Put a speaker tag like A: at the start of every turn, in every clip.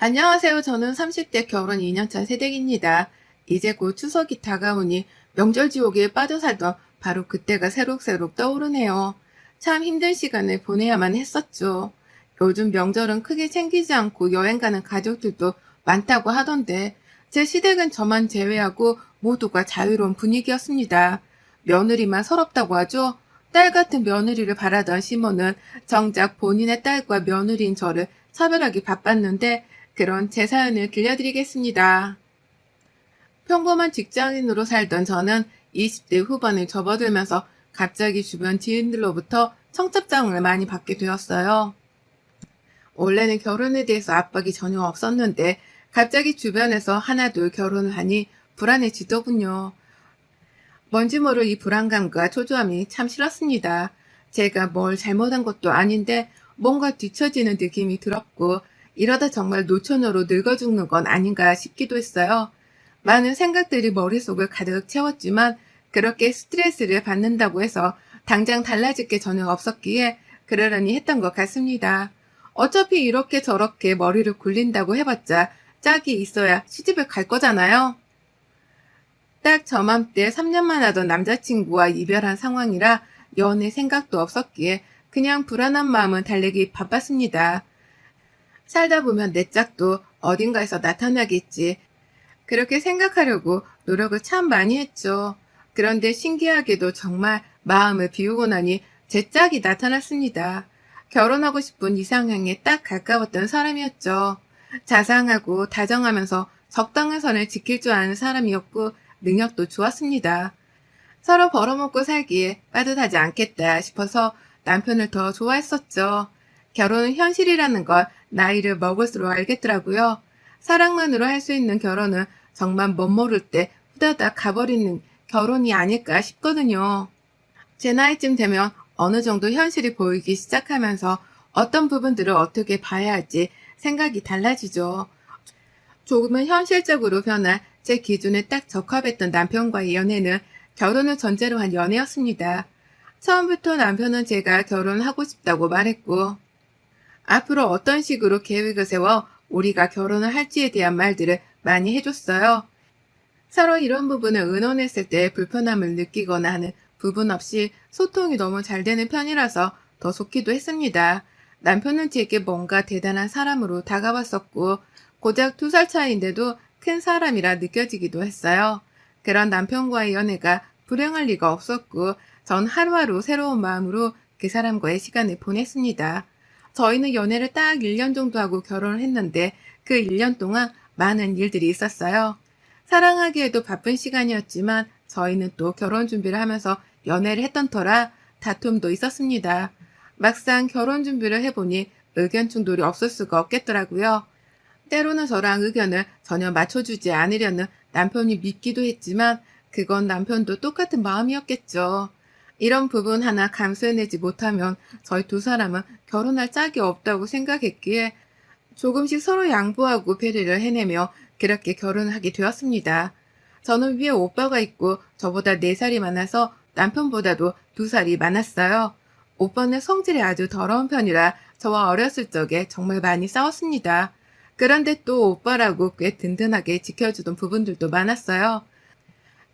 A: 안녕하세요. 저는 30대 결혼 2년차 새댁입니다. 이제 곧 추석이 다가오니 명절 지옥에 빠져 살던 바로 그때가 새록새록 떠오르네요. 참 힘든 시간을 보내야만 했었죠. 요즘 명절은 크게 챙기지 않고 여행 가는 가족들도 많다고 하던데 제 시댁은 저만 제외하고 모두가 자유로운 분위기였습니다. 며느리만 서럽다고 하죠. 딸 같은 며느리를 바라던 시모는 정작 본인의 딸과 며느리인 저를 차별하기 바빴는데 그런 제 사연을 들려드리겠습니다. 평범한 직장인으로 살던 저는 20대 후반을 접어들면서 갑자기 주변 지인들로부터 청첩장을 많이 받게 되었어요. 원래는 결혼에 대해서 압박이 전혀 없었는데 갑자기 주변에서 하나둘 결혼을 하니 불안해지더군요. 뭔지 모를 이 불안감과 초조함이 참 싫었습니다. 제가 뭘 잘못한 것도 아닌데 뭔가 뒤처지는 느낌이 들었고 이러다 정말 노처녀로 늙어 죽는 건 아닌가 싶기도 했어요. 많은 생각들이 머릿속을 가득 채웠지만 그렇게 스트레스를 받는다고 해서 당장 달라질 게 전혀 없었기에 그러려니 했던 것 같습니다. 어차피 이렇게 저렇게 머리를 굴린다고 해봤자 짝이 있어야 시집을 갈 거잖아요. 딱 저맘때 3년만 하던 남자친구와 이별한 상황이라 연애 생각도 없었기에 그냥 불안한 마음은 달래기 바빴습니다. 살다 보면 내 짝도 어딘가에서 나타나겠지. 그렇게 생각하려고 노력을 참 많이 했죠. 그런데 신기하게도 정말 마음을 비우고 나니 제 짝이 나타났습니다. 결혼하고 싶은 이상향에 딱 가까웠던 사람이었죠. 자상하고 다정하면서 적당한 선을 지킬 줄 아는 사람이었고 능력도 좋았습니다. 서로 벌어먹고 살기에 빠듯하지 않겠다 싶어서 남편을 더 좋아했었죠. 결혼은 현실이라는 걸 나이를 먹을수록 알겠더라고요. 사랑만으로 할 수 있는 결혼은 정말 멋모를 때 후다닥 가버리는 결혼이 아닐까 싶거든요. 제 나이쯤 되면 어느 정도 현실이 보이기 시작하면서 어떤 부분들을 어떻게 봐야 할지 생각이 달라지죠. 조금은 현실적으로 변한 제 기준에 딱 적합했던 남편과의 연애는 결혼을 전제로 한 연애였습니다. 처음부터 남편은 제가 결혼하고 싶다고 말했고, 앞으로 어떤 식으로 계획을 세워 우리가 결혼을 할지에 대한 말들을 많이 해줬어요. 서로 이런 부분을 의논했을 때 불편함을 느끼거나 하는 부분 없이 소통이 너무 잘 되는 편이라서 더 좋기도 했습니다. 남편은 제게 뭔가 대단한 사람으로 다가왔었고 고작 2살 차이인데도 큰 사람이라 느껴지기도 했어요. 그런 남편과의 연애가 불행할 리가 없었고 전 하루하루 새로운 마음으로 그 사람과의 시간을 보냈습니다. 저희는 연애를 딱 1년 정도 하고 결혼을 했는데 그 1년 동안 많은 일들이 있었어요. 사랑하기에도 바쁜 시간이었지만 저희는 또 결혼 준비를 하면서 연애를 했던 터라 다툼도 있었습니다. 막상 결혼 준비를 해보니 의견 충돌이 없을 수가 없겠더라고요. 때로는 저랑 의견을 전혀 맞춰주지 않으려는 남편이 믿기도 했지만 그건 남편도 똑같은 마음이었겠죠. 이런 부분 하나 감수해내지 못하면 저희 두 사람은 결혼할 짝이 없다고 생각했기에 조금씩 서로 양보하고 배려를 해내며 그렇게 결혼을 하게 되었습니다. 저는 위에 오빠가 있고 저보다 4살이 많아서 남편보다도 2살이 많았어요. 오빠는 성질이 아주 더러운 편이라 저와 어렸을 적에 정말 많이 싸웠습니다. 그런데 또 오빠라고 꽤 든든하게 지켜주던 부분들도 많았어요.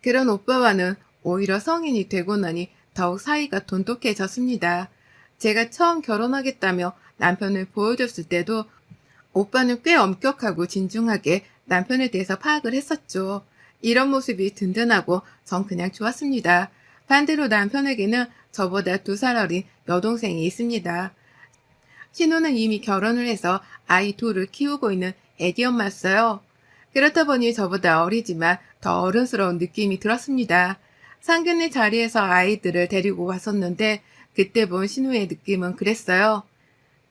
A: 그런 오빠와는 오히려 성인이 되고 나니 더욱 사이가 돈독해졌습니다. 제가 처음 결혼하겠다며 남편을 보여줬을 때도 오빠는 꽤 엄격하고 진중하게 남편에 대해서 파악을 했었죠. 이런 모습이 든든하고 전 그냥 좋았습니다. 반대로 남편에게는 저보다 2살 어린 여동생이 있습니다. 신우는 이미 결혼을 해서 아이 둘을 키우고 있는 애기 엄마였어요. 그렇다 보니 저보다 어리지만 더 어른스러운 느낌이 들었습니다. 상견례 자리에서 아이들을 데리고 왔었는데 그때 본 신우의 느낌은 그랬어요.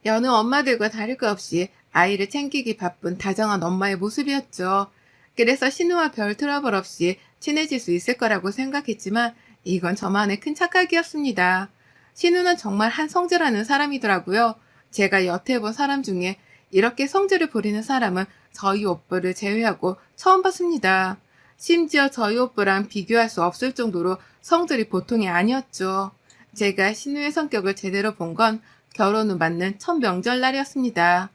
A: 여느 엄마들과 다를 것 없이 아이를 챙기기 바쁜 다정한 엄마의 모습이었죠. 그래서 신우와 별 트러블 없이 친해질 수 있을 거라고 생각했지만 이건 저만의 큰 착각이었습니다. 신우는 정말 한 성질하는 사람이더라고요. 제가 여태 본 사람 중에 이렇게 성질을 부리는 사람은 저희 오빠를 제외하고 처음 봤습니다. 심지어 저희 오빠랑 비교할 수 없을 정도로 성질이 보통이 아니었죠. 제가 신우의 성격을 제대로 본 건 결혼 후 맞는 첫 명절날이었습니다.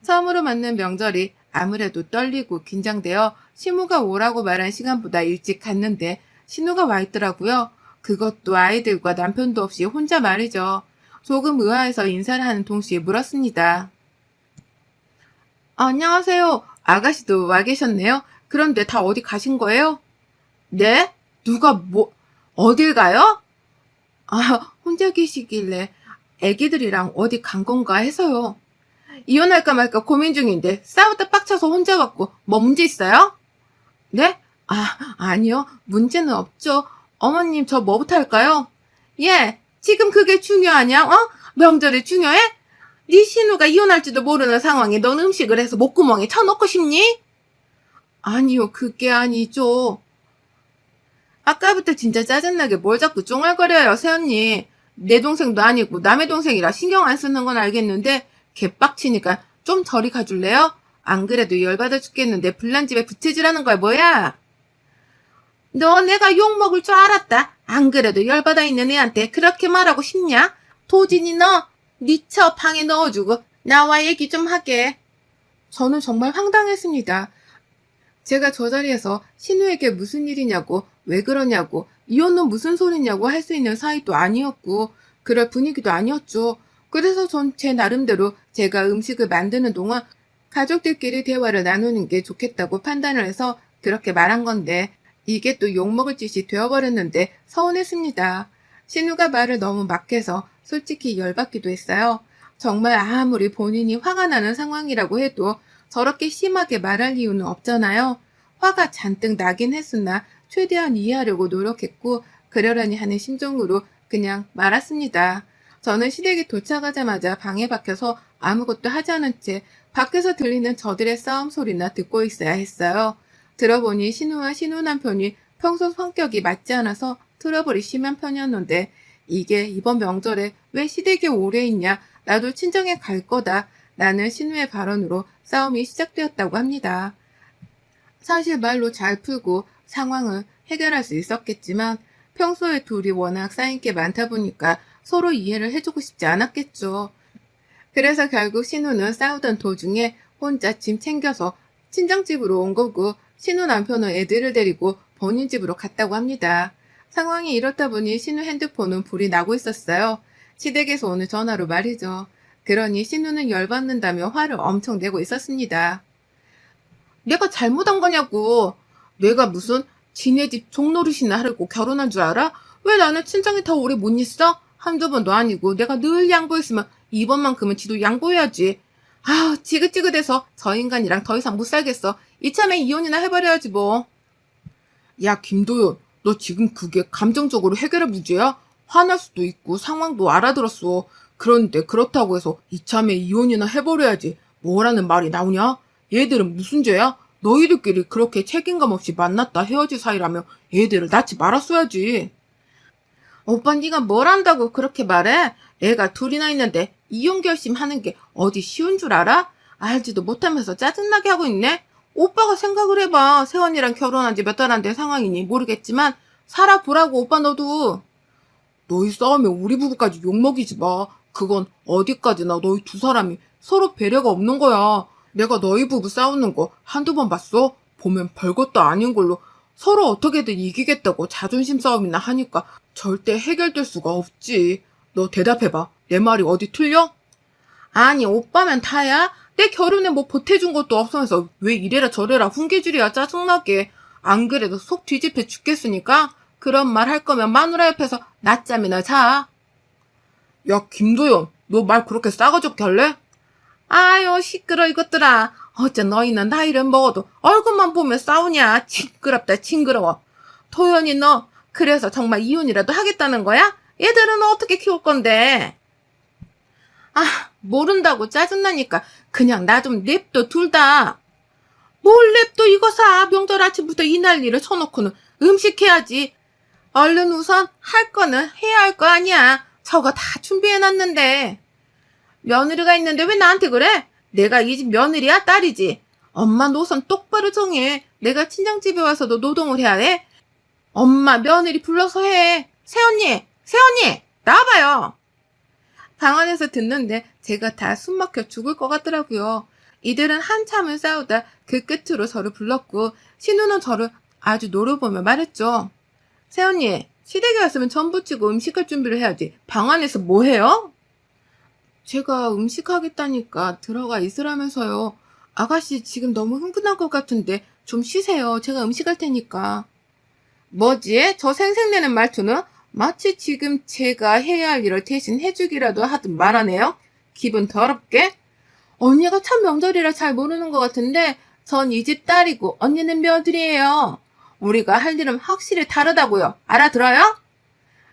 A: 처음으로 맞는 명절이 아무래도 떨리고 긴장되어 시무가 오라고 말한 시간보다 일찍 갔는데 신우가 와 있더라고요. 그것도 아이들과 남편도 없이 혼자 말이죠. 조금 의아해서 인사를 하는 동시에 물었습니다. 안녕하세요. 아가씨도 와 계셨네요. 그런데 다 어디 가신 거예요? 네? 누가 어딜 가요? 혼자 계시길래 애기들이랑 어디 간 건가 해서요. 이혼할까 말까 고민 중인데 싸우다 빡쳐서 혼자 왔고 뭐 문제 있어요? 네? 아니요. 문제는 없죠. 어머님 저 뭐부터 할까요? 예, 지금 그게 중요하냐? 명절이 중요해? 네 신우가 이혼할지도 모르는 상황에 넌 음식을 해서 목구멍에 쳐넣고 싶니? 아니요, 그게 아니죠. 아까부터 진짜 짜증나게 뭘 자꾸 쫑알거려요, 새언니. 내 동생도 아니고 남의 동생이라 신경 안 쓰는 건 알겠는데 개빡치니까 좀 저리 가줄래요? 안 그래도 열받아 죽겠는데 불난 집에 부채질하는 거야 뭐야? 너 내가 욕먹을 줄 알았다. 안 그래도 열받아 있는 애한테 그렇게 말하고 싶냐? 도진이 너 니처 방에 넣어주고 나와 얘기 좀 하게. 저는 정말 황당했습니다. 제가 저 자리에서 신우에게 무슨 일이냐고, 왜 그러냐고, 이혼은 무슨 소리냐고 할 수 있는 사이도 아니었고, 그럴 분위기도 아니었죠. 그래서 전 제 나름대로 제가 음식을 만드는 동안 가족들끼리 대화를 나누는 게 좋겠다고 판단을 해서 그렇게 말한 건데, 이게 또 욕먹을 짓이 되어버렸는데 서운했습니다. 신우가 말을 너무 막 해서 솔직히 열받기도 했어요. 정말 아무리 본인이 화가 나는 상황이라고 해도 저렇게 심하게 말할 이유는 없잖아요. 화가 잔뜩 나긴 했으나 최대한 이해하려고 노력했고 그러려니 하는 심정으로 그냥 말았습니다. 저는 시댁에 도착하자마자 방에 박혀서 아무것도 하지 않은 채 밖에서 들리는 저들의 싸움 소리나 듣고 있어야 했어요. 들어보니 신우와 신우 남편이 평소 성격이 맞지 않아서 트러블이 심한 편이었는데 이게 이번 명절에 왜 시댁에 오래 있냐, 나도 친정에 갈 거다 라는 신우의 발언으로 싸움이 시작되었다고 합니다. 사실 말로 잘 풀고 상황을 해결할 수 있었겠지만 평소에 둘이 워낙 쌓인 게 많다 보니까 서로 이해를 해주고 싶지 않았겠죠. 그래서 결국 신우는 싸우던 도중에 혼자 짐 챙겨서 친정집으로 온 거고 신우 남편은 애들을 데리고 본인 집으로 갔다고 합니다. 상황이 이렇다 보니 신우 핸드폰은 불이 나고 있었어요. 시댁에서 오는 전화로 말이죠. 그러니 신우는 열받는다며 화를 엄청 내고 있었습니다. 내가 잘못한 거냐고. 내가 무슨 지네 집 종노릇이나 하려고 결혼한 줄 알아? 왜 나는 친정에 더 오래 못 있어? 한두 번도 아니고 내가 늘 양보했으면 이번만큼은 지도 양보해야지. 지긋지긋해서 저 인간이랑 더 이상 못 살겠어. 이참에 이혼이나 해버려야지 뭐. 야, 김도연, 너 지금 그게 감정적으로 해결할 문제야? 화날 수도 있고 상황도 알아들었어. 그런데 그렇다고 해서 이참에 이혼이나 해버려야지 뭐라는 말이 나오냐? 얘들은 무슨 죄야? 너희들끼리 그렇게 책임감 없이 만났다 헤어질 사이라며 얘들을 낳지 말았어야지. 오빠 네가 뭘 안다고 그렇게 말해? 애가 둘이나 있는데 이혼 결심하는 게 어디 쉬운 줄 알아? 알지도 못하면서 짜증나게 하고 있네? 오빠가 생각을 해봐. 세원이랑 결혼한 지 몇 달 안 된 상황이니 모르겠지만 살아보라고 오빠 너도. 너희 싸우면 우리 부부까지 욕먹이지 마. 그건 어디까지나 너희 두 사람이 서로 배려가 없는 거야. 내가 너희 부부 싸우는 거 한두 번 봤어? 보면 별것도 아닌 걸로 서로 어떻게든 이기겠다고 자존심 싸움이나 하니까 절대 해결될 수가 없지. 너 대답해봐. 내 말이 어디 틀려? 아니 오빠면 다야? 내 결혼에 뭐 보태준 것도 없으면서 왜 이래라 저래라 훈계질이야 짜증나게. 안 그래도 속 뒤집혀 죽겠으니까 그런 말 할 거면 마누라 옆에서 낮잠이나 자. 야 김도연, 너 말 그렇게 싸가지 없게 할래? 아유 시끄러 이것들아. 어째 너희는 나이를 먹어도 얼굴만 보면 싸우냐. 징그럽다 징그러워. 도연이 너 그래서 정말 이혼이라도 하겠다는 거야? 얘들은 어떻게 키울 건데? 모른다고 짜증나니까 그냥 나 좀 냅둬 둘 다. 뭘 냅둬 이거 사. 명절 아침부터 이 난리를 쳐놓고는 음식 해야지. 얼른 우선 할 거는 해야 할 거 아니야. 저거 다 준비해놨는데. 며느리가 있는데 왜 나한테 그래? 내가 이 집 며느리야 딸이지. 엄마 노선 똑바로 정해. 내가 친정집에 와서도 노동을 해야 해? 엄마 며느리 불러서 해. 새언니 나와봐요. 방 안에서 듣는데 제가 다 숨막혀 죽을 것 같더라고요. 이들은 한참을 싸우다 그 끝으로 저를 불렀고 신우는 저를 아주 노려보며 말했죠. 새언니, 시댁에 왔으면 전 부치고 음식할 준비를 해야지. 방 안에서 뭐 해요? 제가 음식하겠다니까 들어가 있으라면서요. 아가씨 지금 너무 흥분한 것 같은데 좀 쉬세요. 제가 음식할 테니까. 뭐지? 저 생색내는 말투는 마치 지금 제가 해야 할 일을 대신 해주기라도 하듯 말하네요. 기분 더럽게? 언니가 참 명절이라 잘 모르는 것 같은데 전 이 집 딸이고 언니는 며느리예요. 우리가 할 일은 확실히 다르다고요. 알아들어요?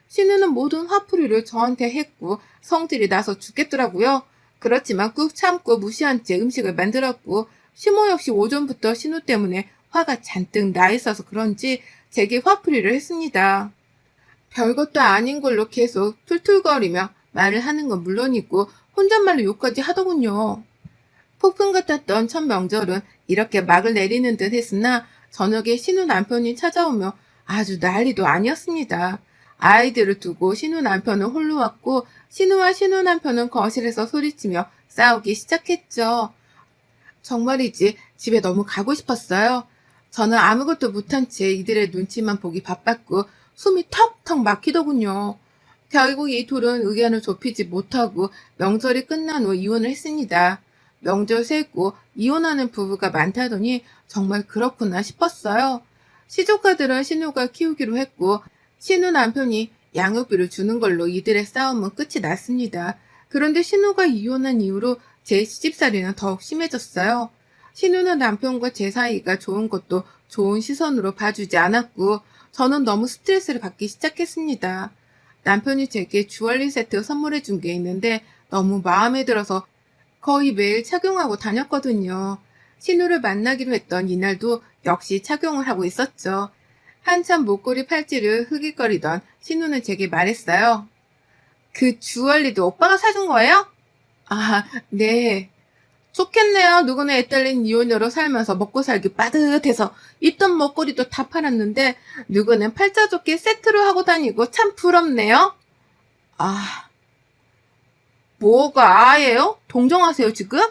A: 신우는 모든 화풀이를 저한테 했고 성질이 나서 죽겠더라고요. 그렇지만 꾹 참고 무시한 채 음식을 만들었고 시모 역시 오전부터 신우 때문에 화가 잔뜩 나 있어서 그런지 제게 화풀이를 했습니다. 별것도 아닌 걸로 계속 툴툴거리며 말을 하는 건 물론이고 혼잣말로 욕까지 하더군요. 폭풍 같았던 첫 명절은 이렇게 막을 내리는 듯 했으나 저녁에 신우 남편이 찾아오며 아주 난리도 아니었습니다. 아이들을 두고 신우 남편은 홀로 왔고 신우와 신우 남편은 거실에서 소리치며 싸우기 시작했죠. 정말이지 집에 너무 가고 싶었어요. 저는 아무것도 못한 채 이들의 눈치만 보기 바빴고 숨이 턱턱 막히더군요. 결국 이 둘은 의견을 좁히지 못하고 명절이 끝난 후 이혼을 했습니다. 명절 세고 이혼하는 부부가 많다더니 정말 그렇구나 싶었어요. 시조카들은 신우가 키우기로 했고 신우 남편이 양육비를 주는 걸로 이들의 싸움은 끝이 났습니다. 그런데 신우가 이혼한 이후로 제 시집살이는 더욱 심해졌어요. 신우는 남편과 제 사이가 좋은 것도 좋은 시선으로 봐주지 않았고 저는 너무 스트레스를 받기 시작했습니다. 남편이 제게 주얼리 세트 선물해 준 게 있는데 너무 마음에 들어서 거의 매일 착용하고 다녔거든요. 신우를 만나기로 했던 이날도 역시 착용을 하고 있었죠. 한참 목걸이 팔찌를 흐깃거리던 신우는 제게 말했어요. 그 주얼리도 오빠가 사준 거예요? 아, 네. 좋겠네요. 누구나 애 딸린 이혼녀로 살면서 먹고 살기 빠듯해서 있던 먹거리도 다 팔았는데 누구는 팔자좋게 세트로 하고 다니고 참 부럽네요. 아, 뭐가 아예요? 동정하세요 지금?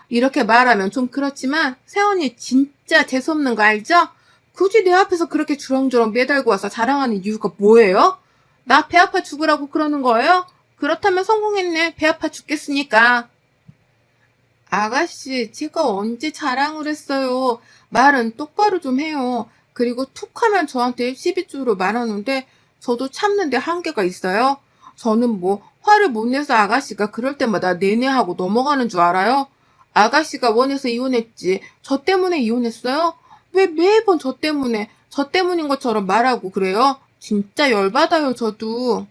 A: 이렇게 말하면 좀 그렇지만 세원이 진짜 재수없는 거 알죠? 굳이 내 앞에서 그렇게 주렁주렁 매달고 와서 자랑하는 이유가 뭐예요? 나 배 아파 죽으라고 그러는 거예요? 그렇다면 성공했네. 배 아파 죽겠으니까. 아가씨, 제가 언제 자랑을 했어요. 말은 똑바로 좀 해요. 그리고 툭 하면 저한테 시비주로 말하는데 저도 참는데 한계가 있어요. 저는 뭐 화를 못 내서 아가씨가 그럴 때마다 내내 하고 넘어가는 줄 알아요? 아가씨가 원해서 이혼했지. 저 때문에 이혼했어요? 왜 매번 저 때문인 것처럼 말하고 그래요? 진짜 열받아요, 저도.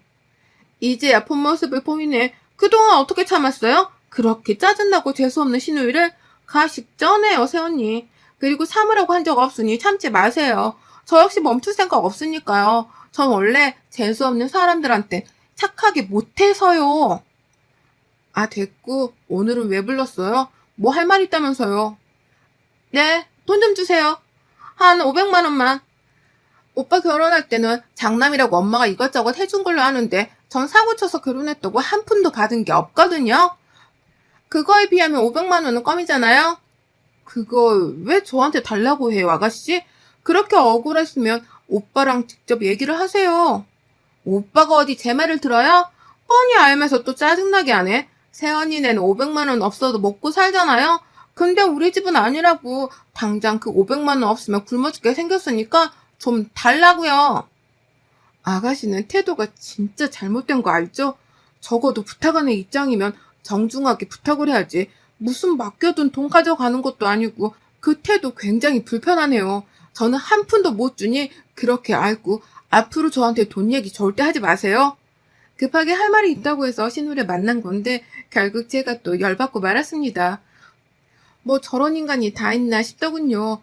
A: 이제야 본 모습을 보이네. 그동안 어떻게 참았어요? 그렇게 짜증나고 재수없는 신우이를 가식 쩌네요, 새언니. 그리고 참으라고 한 적 없으니 참지 마세요. 저 역시 멈출 생각 없으니까요. 전 원래 재수없는 사람들한테 착하게 못해서요. 아, 됐고. 오늘은 왜 불렀어요? 뭐 할 말 있다면서요. 네, 돈 좀 주세요. 한 500만 원만. 오빠 결혼할 때는 장남이라고 엄마가 이것저것 해준 걸로 아는데 전 사고 쳐서 결혼했다고 한 푼도 받은 게 없거든요. 그거에 비하면 500만 원은 껌이잖아요. 그거 왜 저한테 달라고 해요, 아가씨? 그렇게 억울했으면 오빠랑 직접 얘기를 하세요. 오빠가 어디 제 말을 들어요? 뻔히 알면서 또 짜증나게 하네. 새언니네는 500만 원 없어도 먹고 살잖아요. 근데 우리 집은 아니라고. 당장 그 500만 원 없으면 굶어 죽게 생겼으니까 좀 달라고요. 아가씨는 태도가 진짜 잘못된 거 알죠? 적어도 부탁하는 입장이면 정중하게 부탁을 해야지. 무슨 맡겨둔 돈 가져가는 것도 아니고 그 태도 굉장히 불편하네요. 저는 한 푼도 못 주니 그렇게 알고 앞으로 저한테 돈 얘기 절대 하지 마세요. 급하게 할 말이 있다고 해서 신우를 만난 건데 결국 제가 또 열받고 말았습니다. 뭐 저런 인간이 다 있나 싶더군요.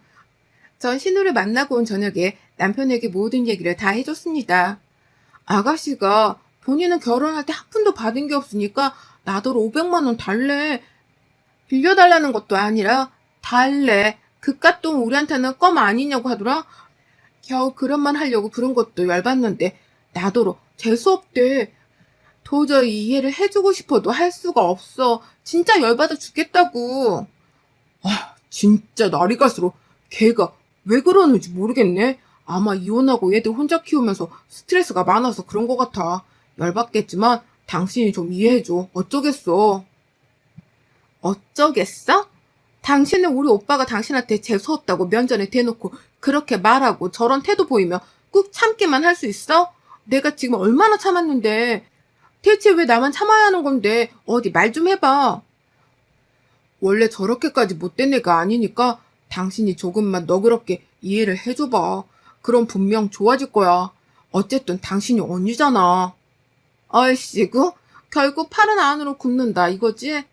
A: 전 신우를 만나고 온 저녁에 남편에게 모든 얘기를 다 해줬습니다. 아가씨가 본인은 결혼할 때 한 푼도 받은 게 없으니까 나더러 500만 원 달래. 빌려달라는 것도 아니라 달래. 그깟 돈 우리한테는 껌 아니냐고 하더라. 겨우 그런 말 하려고 부른 것도 열받는데 나더러 재수없대. 도저히 이해를 해주고 싶어도 할 수가 없어. 진짜 열받아 죽겠다고. 진짜 날이 갈수록 걔가 왜 그러는지 모르겠네. 아마 이혼하고 애들 혼자 키우면서 스트레스가 많아서 그런 것 같아. 열받겠지만 당신이 좀 이해해줘. 어쩌겠어. 어쩌겠어? 당신은 우리 오빠가 당신한테 재수없다고 면전에 대놓고 그렇게 말하고 저런 태도 보이면 꾹 참기만 할 수 있어? 내가 지금 얼마나 참았는데. 대체 왜 나만 참아야 하는 건데 어디 말 좀 해봐. 원래 저렇게까지 못된 애가 아니니까 당신이 조금만 너그럽게 이해를 해줘봐. 그럼 분명 좋아질 거야. 어쨌든 당신이 언니잖아. 아이씨구, 결국 팔은 안으로 굽는다 이거지?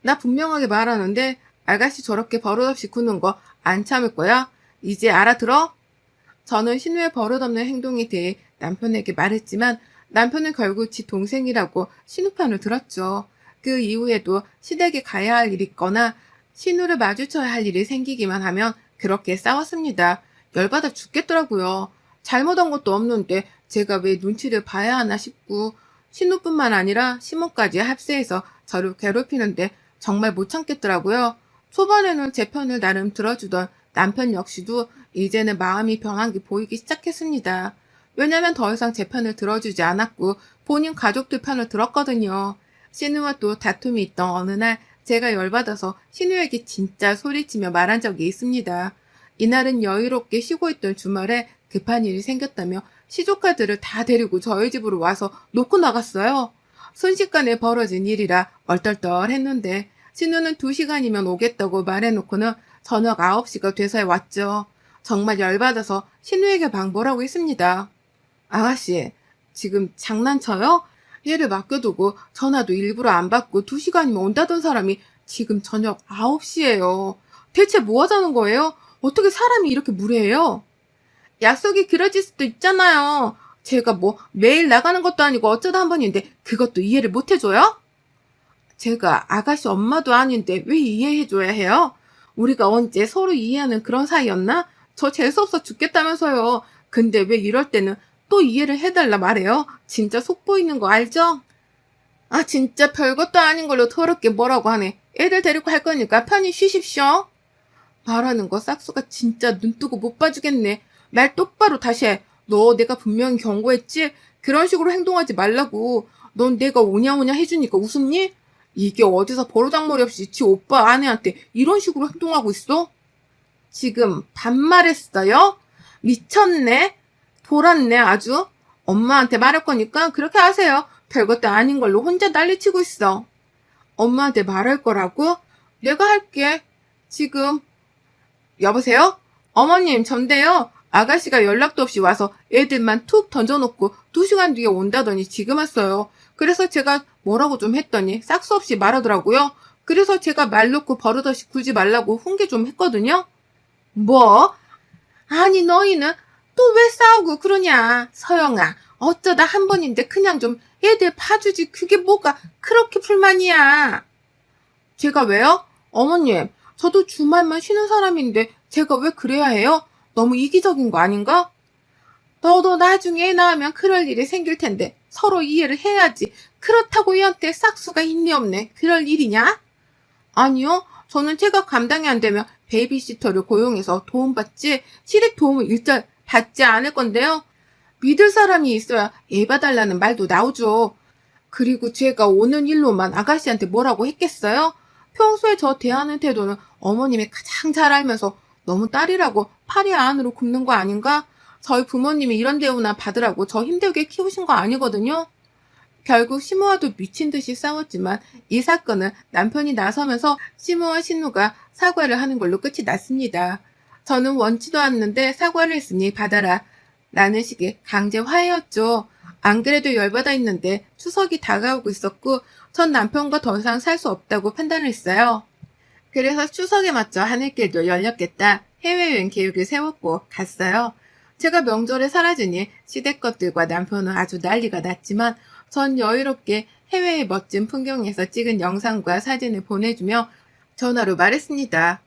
A: 나 분명하게 말하는데 아가씨 저렇게 버릇없이 구는 거 안 참을 거야? 이제 알아들어? 저는 신우의 버릇없는 행동에 대해 남편에게 말했지만 남편은 결국 지 동생이라고 신우 편을 들었죠. 그 이후에도 시댁에 가야 할 일이 있거나 신우를 마주쳐야 할 일이 생기기만 하면 그렇게 싸웠습니다. 열받아 죽겠더라고요. 잘못한 것도 없는데 제가 왜 눈치를 봐야 하나 싶고 신우뿐만 아니라 시모까지 합세해서 저를 괴롭히는데 정말 못 참겠더라고요. 초반에는 제 편을 나름 들어주던 남편 역시도 이제는 마음이 변한 게 보이기 시작했습니다. 왜냐면 더 이상 제 편을 들어주지 않았고 본인 가족들 편을 들었거든요. 신우와 또 다툼이 있던 어느 날 제가 열받아서 신우에게 진짜 소리치며 말한 적이 있습니다. 이날은 여유롭게 쉬고 있던 주말에 급한 일이 생겼다며 시조카들을 다 데리고 저희 집으로 와서 놓고 나갔어요. 순식간에 벌어진 일이라 얼떨떨했는데 신우는 2시간이면 오겠다고 말해놓고는 저녁 9시가 돼서야 왔죠. 정말 열받아서 신우에게 막 뭐라고 했습니다. 아가씨, 지금 장난쳐요? 얘를 맡겨두고 전화도 일부러 안 받고 2시간이면 온다던 사람이 지금 저녁 9시예요. 대체 뭐 하자는 거예요? 어떻게 사람이 이렇게 무례해요? 약속이 길어질 수도 있잖아요. 제가 뭐 매일 나가는 것도 아니고 어쩌다 한 번인데 그것도 이해를 못 해줘요? 제가 아가씨 엄마도 아닌데 왜 이해해줘야 해요? 우리가 언제 서로 이해하는 그런 사이였나? 저 재수없어 죽겠다면서요. 근데 왜 이럴 때는 또 이해를 해달라 말해요? 진짜 속 보이는 거 알죠? 아 진짜 별것도 아닌 걸로 더럽게 뭐라고 하네. 애들 데리고 할 거니까 편히 쉬십시오. 말하는 거 싹수가 진짜 눈뜨고 못 봐주겠네. 말 똑바로 다시 해. 너 내가 분명히 경고했지? 그런 식으로 행동하지 말라고. 넌 내가 오냐오냐 해주니까 웃음니? 이게 어디서 버르장머리 없이 지 오빠 아내한테 이런 식으로 행동하고 있어? 지금 반말했어요? 미쳤네? 돌았네 아주. 엄마한테 말할 거니까 그렇게 하세요. 별것도 아닌 걸로 혼자 난리치고 있어. 엄마한테 말할 거라고? 내가 할게. 지금. 여보세요? 어머님, 전데요. 아가씨가 연락도 없이 와서 애들만 툭 던져놓고 2시간 뒤에 온다더니 지금 왔어요. 그래서 제가 뭐라고 좀 했더니 싹수 없이 말하더라고요. 그래서 제가 말 놓고 버릇없이 굴지 말라고 훈계 좀 했거든요. 뭐? 아니 너희는 또 왜 싸우고 그러냐. 서영아, 어쩌다 한 번인데 그냥 좀 애들 봐주지. 그게 뭐가 그렇게 불만이야. 제가 왜요? 어머님, 저도 주말만 쉬는 사람인데 제가 왜 그래야 해요? 너무 이기적인 거 아닌가? 너도 나중에 애 낳으면 그럴 일이 생길 텐데 서로 이해를 해야지. 그렇다고 얘한테 싹수가 있니 없네. 그럴 일이냐? 아니요. 저는 제가 감당이 안 되면 베이비시터를 고용해서 도움받지 시댁 도움을 일절 받지 않을 건데요. 믿을 사람이 있어야 애 봐달라는 말도 나오죠. 그리고 제가 오는 일로만 아가씨한테 뭐라고 했겠어요? 평소에 저 대하는 태도는 어머님이 가장 잘 알면서 너무 딸이라고 팔이 안으로 굽는 거 아닌가? 저희 부모님이 이런 대우나 받으라고 저 힘들게 키우신 거 아니거든요. 결국 시모와도 미친 듯이 싸웠지만 이 사건은 남편이 나서면서 시모와 신우가 사과를 하는 걸로 끝이 났습니다. 저는 원치도 않는데 사과를 했으니 받아라 라는 식의 강제 화해였죠. 안 그래도 열받아 있는데 추석이 다가오고 있었고 전 남편과 더 이상 살 수 없다고 판단을 했어요. 그래서 추석에 맞춰 하늘길도 열렸겠다 해외여행 계획을 세웠고 갔어요. 제가 명절에 사라지니 시댁 것들과 남편은 아주 난리가 났지만 전 여유롭게 해외의 멋진 풍경에서 찍은 영상과 사진을 보내주며 전화로 말했습니다.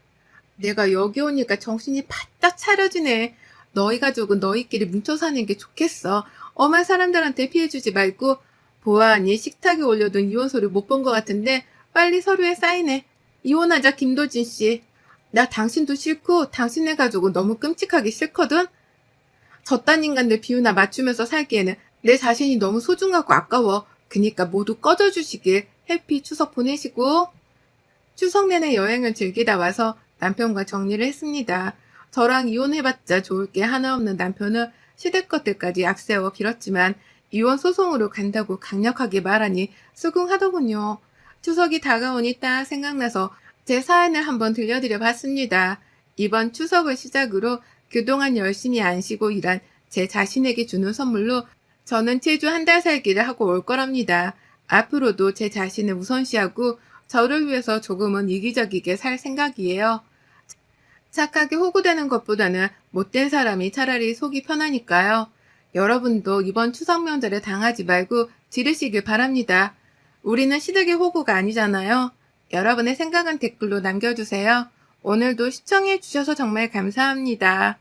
A: 내가 여기 오니까 정신이 바짝 차려지네. 너희 가족은 너희끼리 뭉쳐 사는 게 좋겠어. 엄한 사람들한테 피해주지 말고. 보아하니 식탁에 올려둔 이혼서를 못 본 것 같은데 빨리 서류에 사인해. 이혼하자 김도진 씨. 나 당신도 싫고 당신네 가족은 너무 끔찍하기 싫거든? 저딴 인간들 비우나 맞추면서 살기에는 내 자신이 너무 소중하고 아까워. 그니까 모두 꺼져주시길. 해피 추석 보내시고. 추석 내내 여행을 즐기다 와서 남편과 정리를 했습니다. 저랑 이혼해봤자 좋을 게 하나 없는 남편은 시댁 것들까지 앞세워 빌었지만 이혼 소송으로 간다고 강력하게 말하니 수긍하더군요. 추석이 다가오니 딱 생각나서 제 사연을 한번 들려드려 봤습니다. 이번 추석을 시작으로 그동안 열심히 안 쉬고 일한 제 자신에게 주는 선물로 저는 제주 한 달 살기를 하고 올 거랍니다. 앞으로도 제 자신을 우선시하고 저를 위해서 조금은 이기적이게 살 생각이에요. 착하게 호구되는 것보다는 못된 사람이 차라리 속이 편하니까요. 여러분도 이번 추석 명절에 당하지 말고 지르시길 바랍니다. 우리는 시댁의 호구가 아니잖아요. 여러분의 생각은 댓글로 남겨주세요. 오늘도 시청해주셔서 정말 감사합니다.